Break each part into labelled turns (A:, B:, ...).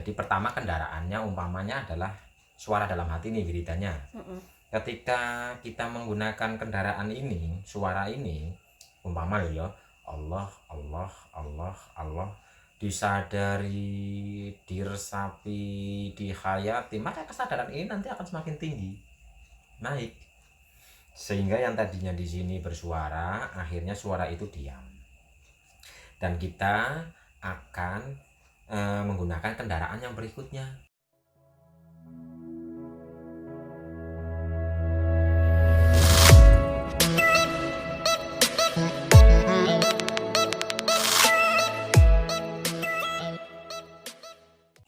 A: Jadi pertama kendaraannya umpamanya adalah suara dalam hati nih wiridannya. Ketika kita menggunakan kendaraan ini, suara ini, umpama ya, Allah, Allah, Allah, Allah, disadari, diresapi, dihayati, maka kesadaran ini nanti akan semakin tinggi, naik. Sehingga yang tadinya di sini bersuara, akhirnya suara itu diam. Dan kita akan menggunakan kendaraan yang berikutnya.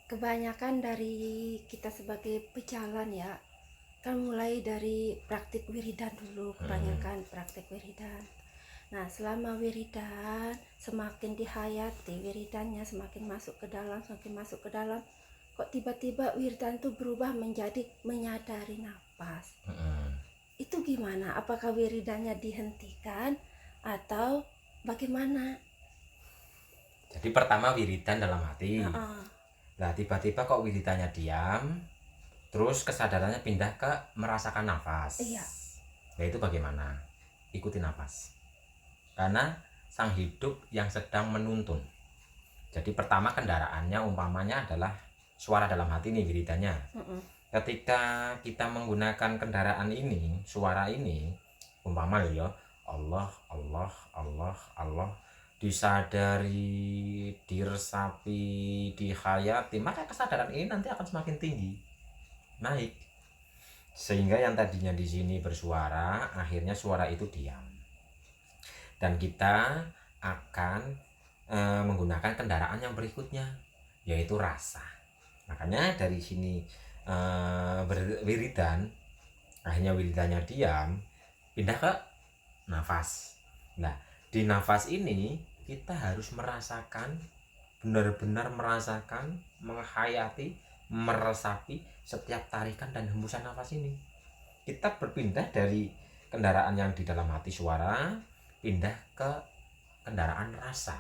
B: Kebanyakan dari kita sebagai pejalan ya, kan mulai dari praktik wiridan dulu, kebanyakan praktik wiridan. Nah, selama wiridan semakin dihayati wiridannya, semakin masuk ke dalam, kok tiba-tiba wiridan itu berubah menjadi menyadari nafas. Itu gimana? Apakah wiridannya dihentikan atau bagaimana?
A: Jadi pertama wiridan dalam hati. Nah, tiba-tiba kok wiridannya diam, terus kesadarannya pindah ke merasakan nafas.
B: Iya.
A: Nah, itu bagaimana? Ikuti nafas. Karena sang hidup yang sedang menuntun. Jadi pertama kendaraannya umpamanya adalah suara dalam hati nih wiridannya. Ketika kita menggunakan kendaraan ini, suara ini, umpama ya, Allah, Allah, Allah, Allah, disadari, diresapi, dihayati, maka kesadaran ini nanti akan semakin tinggi, naik. Sehingga yang tadinya di sini bersuara, akhirnya suara itu diam. Dan kita akan menggunakan kendaraan yang berikutnya, yaitu rasa. Makanya dari sini berwiridan, akhirnya wiridannya diam, pindah ke nafas. Nah, di nafas ini kita harus merasakan, benar-benar merasakan, menghayati, meresapi setiap tarikan dan hembusan nafas ini. Kita berpindah dari kendaraan yang di dalam hati suara, pindah ke kendaraan rasa.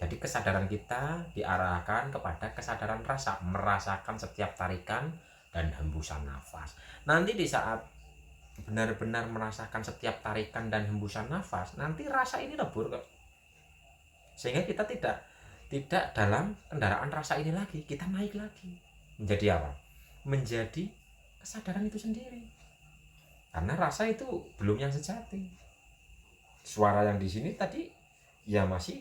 A: Jadi kesadaran kita diarahkan kepada kesadaran rasa, merasakan setiap tarikan dan hembusan nafas. Nanti di saat benar-benar merasakan setiap tarikan dan hembusan nafas, nanti rasa ini lebur kok. Sehingga kita tidak dalam kendaraan rasa ini lagi, kita naik lagi. Menjadi apa? Menjadi kesadaran itu sendiri. Karena rasa itu belum yang sejati. Suara yang di sini tadi ya masih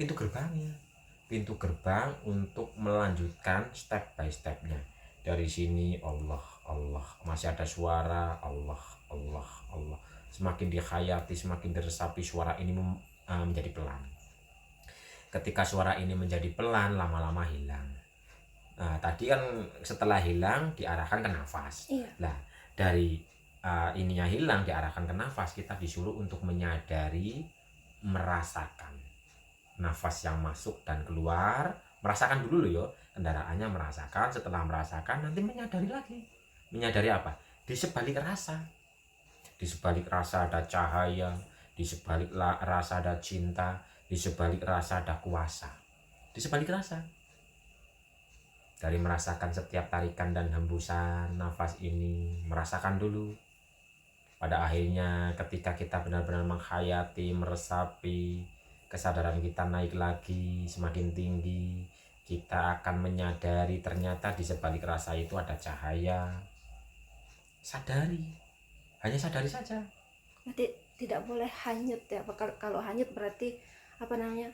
A: pintu gerbangnya, pintu gerbang untuk melanjutkan step by stepnya. Dari sini Allah, Allah, masih ada suara Allah, Allah, Allah. Semakin dihayati, semakin diresapi, suara ini menjadi pelan. Ketika suara ini menjadi pelan, lama-lama hilang. Nah, tadi kan setelah hilang diarahkan ke nafas.
B: Iya.
A: Nah, dari ininya hilang diarahkan ke nafas, kita disuruh untuk menyadari, merasakan nafas yang masuk dan keluar. Merasakan dulu loh ya, kendaraannya merasakan. Setelah merasakan nanti menyadari lagi. Menyadari apa? Di sebalik rasa, di sebalik rasa ada cahaya, di sebalik rasa ada cinta, di sebalik rasa ada kuasa. Di sebalik rasa, dari merasakan setiap tarikan dan hembusan nafas ini, merasakan dulu. Pada akhirnya ketika kita benar-benar menghayati, meresapi, kesadaran kita naik lagi, semakin tinggi, kita akan menyadari ternyata di sebalik rasa itu ada cahaya. Sadari, hanya sadari saja.
B: Berarti tidak boleh hanyut ya. Kalau hanyut berarti apa namanya,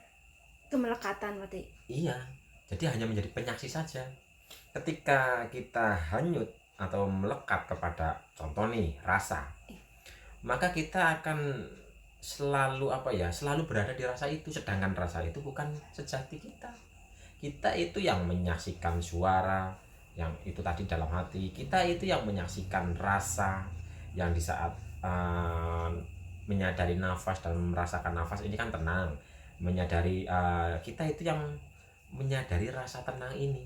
B: kemelekatan berarti.
A: Iya, jadi hanya menjadi penyaksi saja. Ketika kita hanyut atau melekat kepada contoh nih rasa, maka kita akan selalu selalu berada di rasa itu, sedangkan rasa itu bukan sejati kita. Kita itu yang menyaksikan suara yang itu tadi dalam hati, kita itu yang menyaksikan rasa yang di saat menyadari nafas dan merasakan nafas ini kan tenang. Menyadari kita itu yang menyadari rasa tenang ini,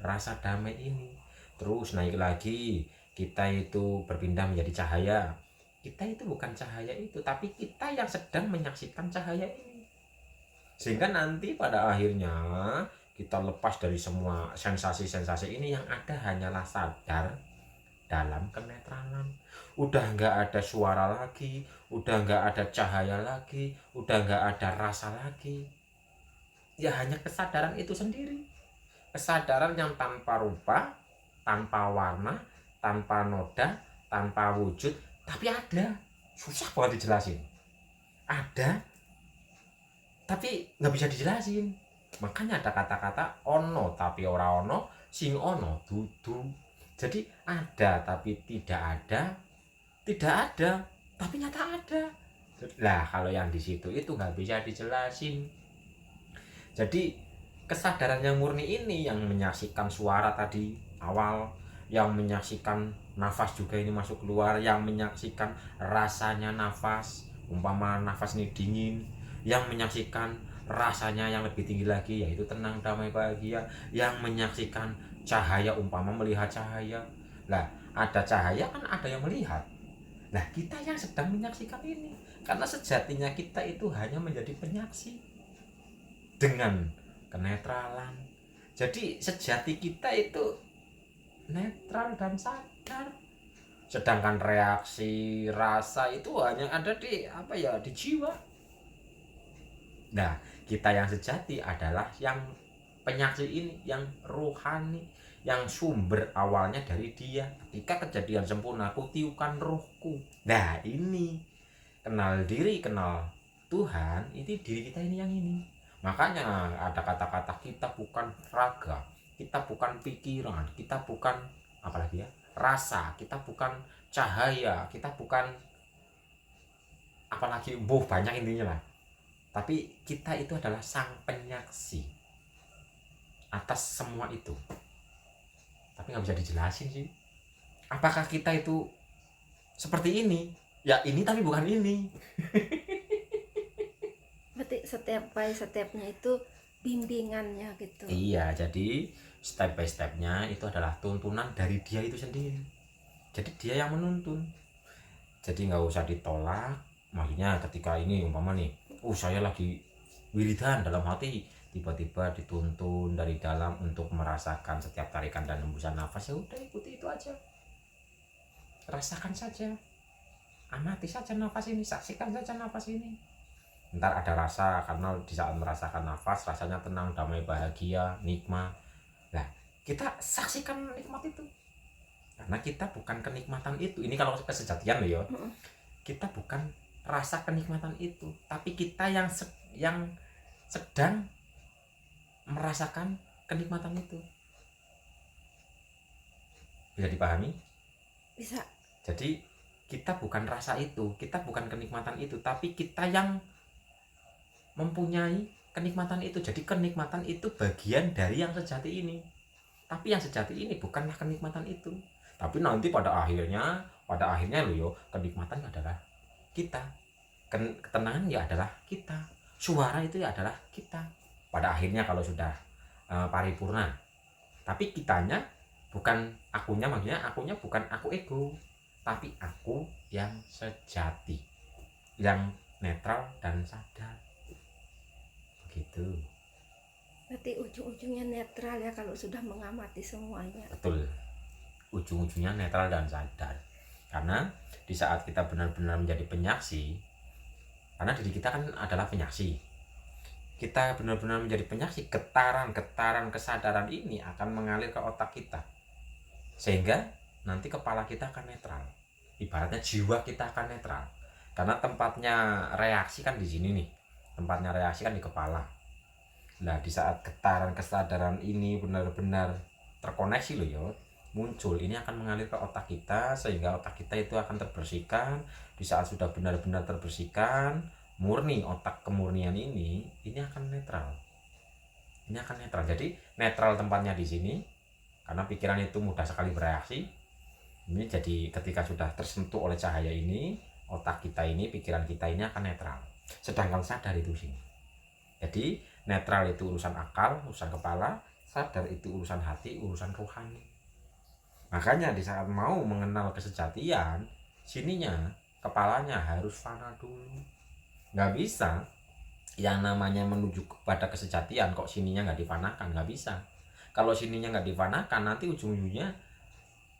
A: rasa damai ini. Terus naik lagi, kita itu berpindah menjadi cahaya. Kita itu bukan cahaya itu, tapi kita yang sedang menyaksikan cahaya ini. Sehingga nanti pada akhirnya kita lepas dari semua sensasi-sensasi ini, yang ada hanyalah sadar dalam kenetralan. Udah nggak ada suara lagi, udah nggak ada cahaya lagi, udah nggak ada rasa lagi. Ya hanya kesadaran itu sendiri. Kesadaran yang tanpa rupa, tanpa warna, tanpa noda, tanpa wujud, tapi ada. Susah banget dijelasin. Ada, tapi nggak bisa dijelasin. Makanya ada kata-kata ono tapi ora ono, sing ono dudu. Jadi ada tapi tidak ada, tidak ada tapi nyata ada. Lah kalau yang di situ itu nggak bisa dijelasin. Jadi kesadaran yang murni ini yang menyaksikan suara tadi awal, yang menyaksikan nafas juga ini masuk keluar, yang menyaksikan rasanya nafas, umpama nafas ini dingin, yang menyaksikan rasanya yang lebih tinggi lagi yaitu tenang, damai, bahagia, yang menyaksikan cahaya, umpama melihat cahaya. Lah ada cahaya kan ada yang melihat. Nah kita yang sedang menyaksikan ini, karena sejatinya kita itu hanya menjadi penyaksi dengan kenetralan. Jadi sejati kita itu netral dan sadar. Sedangkan reaksi rasa itu hanya ada di apa ya, di jiwa. Nah, kita yang sejati adalah yang penyaksi ini, yang rohani, yang sumber awalnya dari Dia. Ketika kejadian sempurna, aku tiupkan rohku. Nah, ini kenal diri, kenal Tuhan, itu diri kita ini yang ini. Makanya ada kata-kata kita bukan raga, kita bukan pikiran, kita bukan apalagi ya, rasa, kita bukan cahaya, kita bukan apalagi banyak intinya lah. Tapi kita itu adalah sang penyaksi atas semua itu. Tapi nggak bisa dijelasin sih. Apakah kita itu seperti ini? Ya ini tapi bukan ini.
B: Berarti step by stepnya itu bimbingannya gitu.
A: Iya, jadi step by stepnya itu adalah tuntunan dari Dia itu sendiri. Jadi Dia yang menuntun. Jadi nggak usah ditolak. Maksudnya ketika ini umpama nih, saya lagi wiridan dalam hati, tiba-tiba dituntun dari dalam untuk merasakan setiap tarikan dan hembusan nafas, ya udah ikuti itu aja. Rasakan saja. Amati saja nafas ini, saksikan saja nafas ini. Ntar ada rasa, karena di saat merasakan nafas rasanya tenang, damai, bahagia, nikmat. Nah kita saksikan nikmat itu, karena kita bukan kenikmatan itu. Ini kalau kesejatian loh ya, kita bukan rasa kenikmatan itu, tapi kita yang sedang merasakan kenikmatan itu. Bisa dipahami?
B: Bisa.
A: Jadi kita bukan rasa itu, kita bukan kenikmatan itu, tapi kita yang mempunyai kenikmatan itu. Jadi kenikmatan itu bagian dari yang sejati ini, tapi yang sejati ini bukanlah kenikmatan itu. Tapi nanti pada akhirnya loh yo, kenikmatan adalah kita, ketenangan ya adalah kita, suara itu ya adalah kita pada akhirnya kalau sudah paripurna. Tapi kitanya bukan akunya, maksudnya akunya bukan aku ego, tapi aku yang sejati, yang netral dan sadar. Begitu.
B: Berarti ujung-ujungnya netral ya kalau sudah mengamati semuanya.
A: Betul. Ujung-ujungnya netral dan sadar. Karena di saat kita benar-benar menjadi penyaksi, karena diri kita kan adalah penyaksi, kita benar-benar menjadi penyaksi, getaran-getaran kesadaran ini akan mengalir ke otak kita, sehingga nanti kepala kita akan netral. Ibaratnya jiwa kita akan netral, karena tempatnya reaksi kan di sini nih, tempatnya reaksi kan di kepala. Nah di saat getaran kesadaran ini benar-benar terkoneksi loh ya, muncul, ini akan mengalir ke otak kita, sehingga otak kita itu akan terbersihkan. Di saat sudah benar-benar terbersihkan, murni, otak kemurnian ini akan netral. Ini akan netral. Jadi netral tempatnya di sini, karena pikiran itu mudah sekali bereaksi. Ini jadi ketika sudah tersentuh oleh cahaya ini, otak kita ini, pikiran kita ini akan netral. Sedangkan sadar itu sini. Jadi netral itu urusan akal, urusan kepala, sadar itu urusan hati, urusan rohani. Makanya di saat mau mengenal kesejatian, sininya kepalanya harus fana dulu. Nggak bisa yang namanya menuju kepada kesejatian kok sininya nggak difanakan, nggak bisa. Kalau sininya nggak difanakan, nanti ujung-ujungnya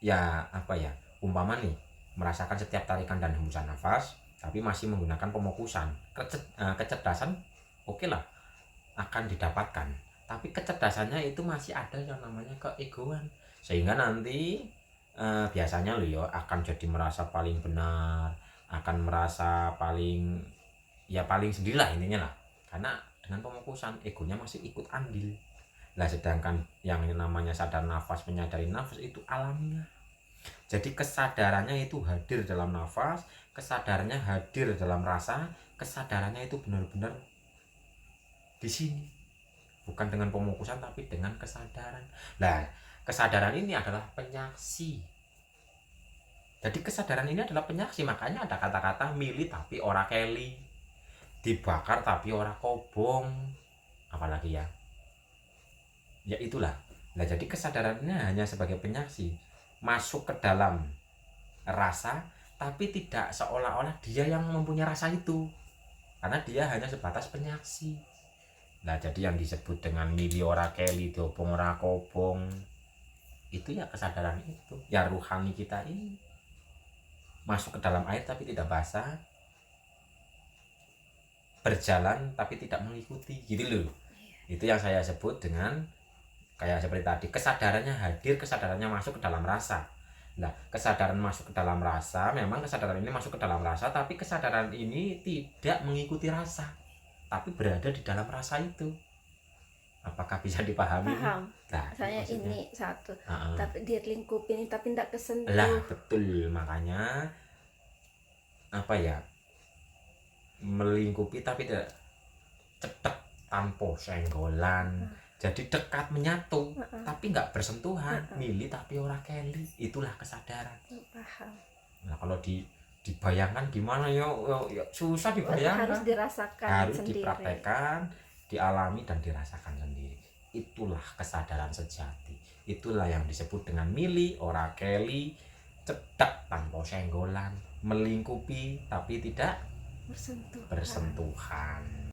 A: ya apa ya, umpama nih merasakan setiap tarikan dan hembusan nafas tapi masih menggunakan pemokusan, kecerdasan oke lah akan didapatkan, tapi kecerdasannya itu masih ada yang namanya keegoan, sehingga nanti biasanya lo ya akan jadi merasa paling benar, akan merasa paling ya paling sendirilah intinya lah, karena dengan pemokusan egonya masih ikut andil. Nah sedangkan yang namanya sadar nafas, menyadari nafas itu alamiah. Jadi kesadarannya itu hadir dalam nafas, kesadarannya hadir dalam rasa, kesadarannya itu benar-benar di sini. Bukan dengan pemokusan tapi dengan kesadaran. Nah, kesadaran ini adalah penyaksi. Jadi kesadaran ini adalah penyaksi, makanya ada kata-kata milih tapi ora keli, dibakar tapi ora kobong. Apalagi ya? Ya itulah. Nah, jadi kesadarannya hanya sebagai penyaksi, masuk ke dalam rasa tapi tidak seolah-olah dia yang mempunyai rasa itu, karena dia hanya sebatas penyaksi. Nah jadi yang disebut dengan mili ora keli diobong ora kobong itu ya kesadaran itu ya, ruhani kita ini masuk ke dalam air tapi tidak basah, berjalan tapi tidak mengikuti gitu loh. Itu yang saya sebut dengan kayak seperti tadi, kesadarannya hadir, kesadarannya masuk ke dalam rasa. Nah, kesadaran masuk ke dalam rasa, memang kesadaran ini masuk ke dalam rasa, tapi kesadaran ini tidak mengikuti rasa, tapi berada di dalam rasa itu. Apakah bisa dipahami?
B: Paham.
A: Nah,
B: Saya
A: maksudnya.
B: ini satu, tapi dia lingkupin tapi tidak
A: Lah,
B: kesentuh.
A: betul. Makanya apa ya? Melingkupi tapi tidak cetek tanpa senggolan. Jadi dekat menyatu, tapi nggak bersentuhan, milih tapi ora keli. Itulah kesadaran.
B: Paham.
A: Nah, kalau dibayangkan gimana ya, susah dibayangkan.
B: Harus dirasakan
A: Harus
B: sendiri.
A: dipraktekkan, dialami dan dirasakan sendiri. Itulah kesadaran sejati. Itulah yang disebut dengan milih ora keli, cedak tanpa senggolan, melingkupi tapi tidak
B: Bersentuhan.
A: bersentuhan.